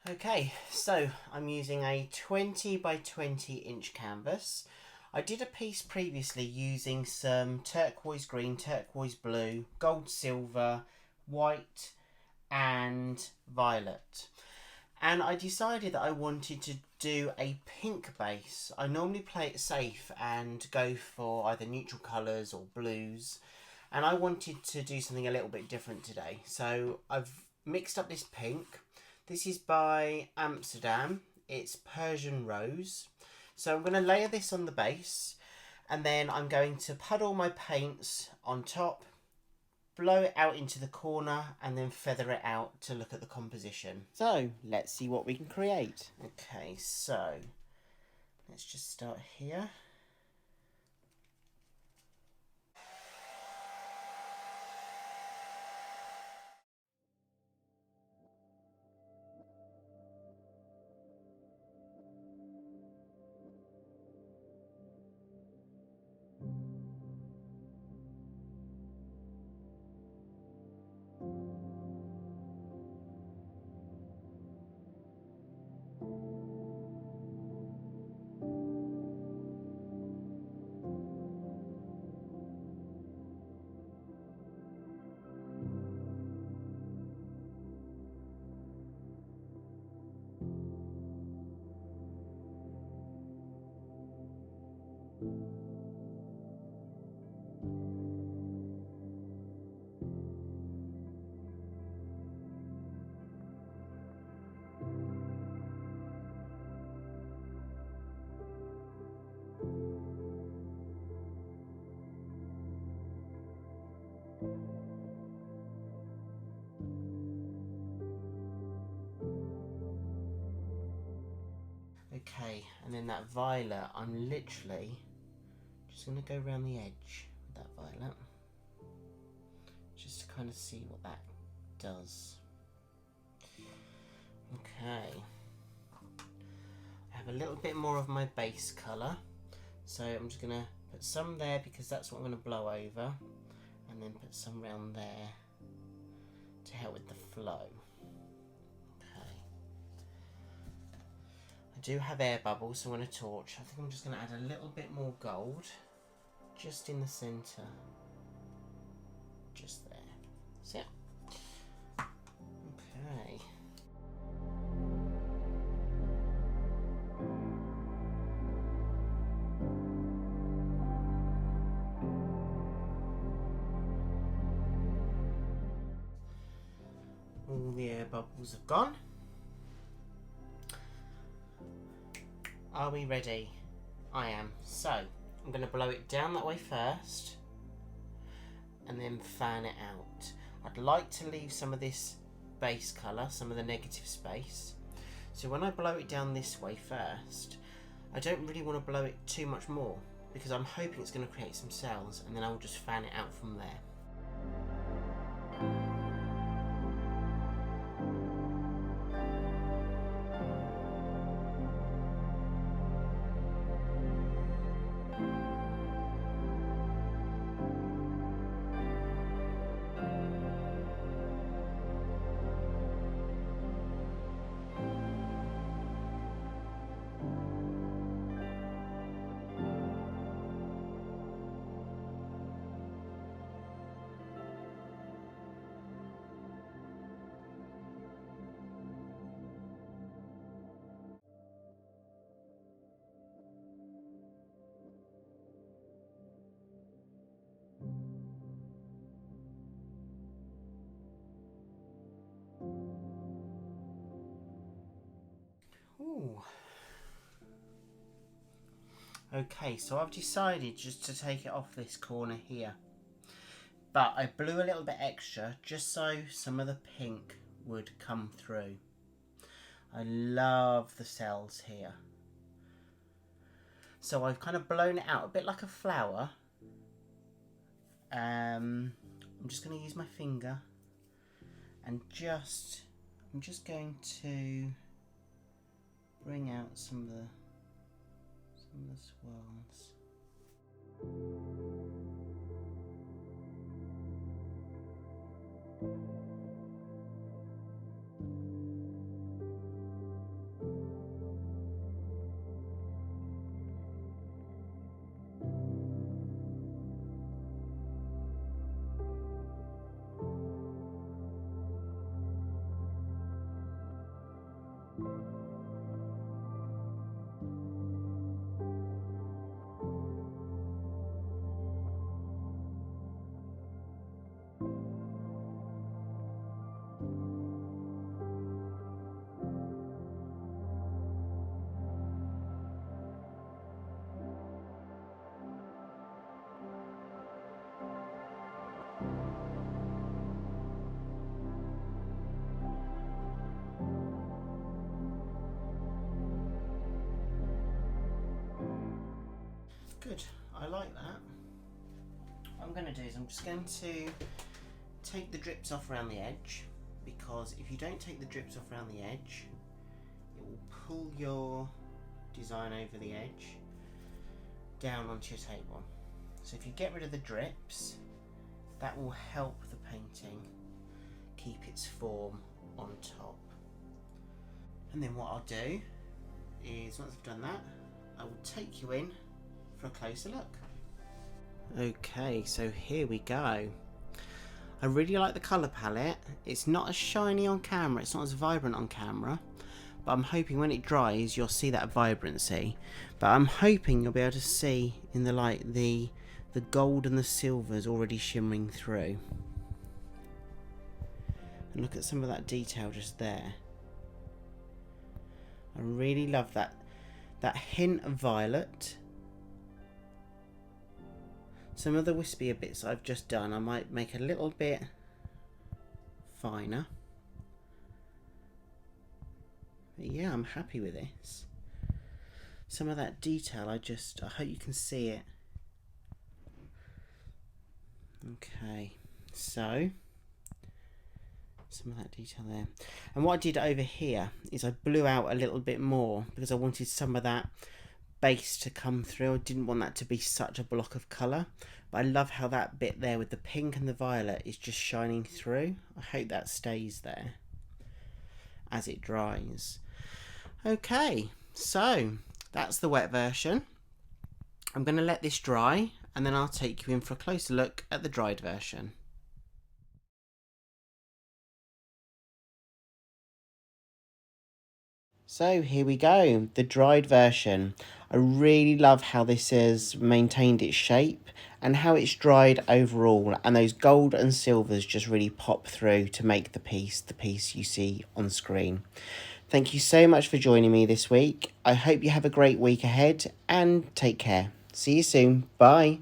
Okay, so I'm using a 20 by 20 inch canvas. I did a piece previously using some turquoise green, turquoise blue, gold silver, white and violet. And I decided that I wanted to do a pink base. I normally play it safe and go for either neutral colours or blues. And I wanted to do something a little bit different today. So I've mixed up this pink. This is by Amsterdam. It's Persian Rose. So I'm going to layer this on the base. And then I'm going to puddle my paints on top, blow it out into the corner and then feather it out to look at the composition. So let's see what we can create. Okay, so let's just start here. Okay, and then that violet, I'm literally just going to go around the edge with that violet. Just to kind of see what that does. Okay. I have a little bit more of my base colour. So I'm just going to put some there because that's what I'm going to blow over. And then put some around there to help with the flow. Okay. I do have air bubbles, so I'm going to torch. I think I'm just going to add a little bit more gold. Just in the centre. Just there. So, okay. All the air bubbles have gone. Are we ready? I am. So, I'm going to blow it down that way first and then fan it out. I'd like to leave some of this base colour, some of the negative space. So when I blow it down this way first, I don't really want to blow it too much more because I'm hoping it's going to create some cells and then I'll just fan it out from there. Ooh. Okay, so I've decided just to take it off this corner here. But I blew a little bit extra just so some of the pink would come through. I love the cells here. So I've kind of blown it out a bit like a flower. I'm just going to use my finger and I'm just going to bring out some of the swirls. Good, I like that. What I'm going to do is I'm just going to take the drips off around the edge, because if you don't take the drips off around the edge, it will pull your design over the edge down onto your table. So if you get rid of the drips, that will help the painting keep its form on top. And then what I'll do is, once I've done that, I will take you in for a closer look. Okay, so here we go. I really like the colour palette. It's not as shiny on camera, it's not as vibrant on camera, but I'm hoping when it dries you'll see that vibrancy. But I'm hoping you'll be able to see in the light the gold and the silvers already shimmering through. And look at some of that detail just there. I really love that hint of violet. Some of the wispier bits I've just done, I might make a little bit finer. But yeah, I'm happy with this. Some of that detail, I hope you can see it. Okay, so some of that detail there. And what I did over here is I blew out a little bit more because I wanted some of that base to come through. I didn't want that to be such a block of colour, but I love how that bit there with the pink and the violet is just shining through. I hope that stays there as it dries. Okay, so that's the wet version. I'm going to let this dry and then I'll take you in for a closer look at the dried version. So here we go, the dried version. I really love how this has maintained its shape and how it's dried overall, and those gold and silvers just really pop through to make the piece you see on screen. Thank you so much for joining me this week. I hope you have a great week ahead and take care. See you soon. Bye.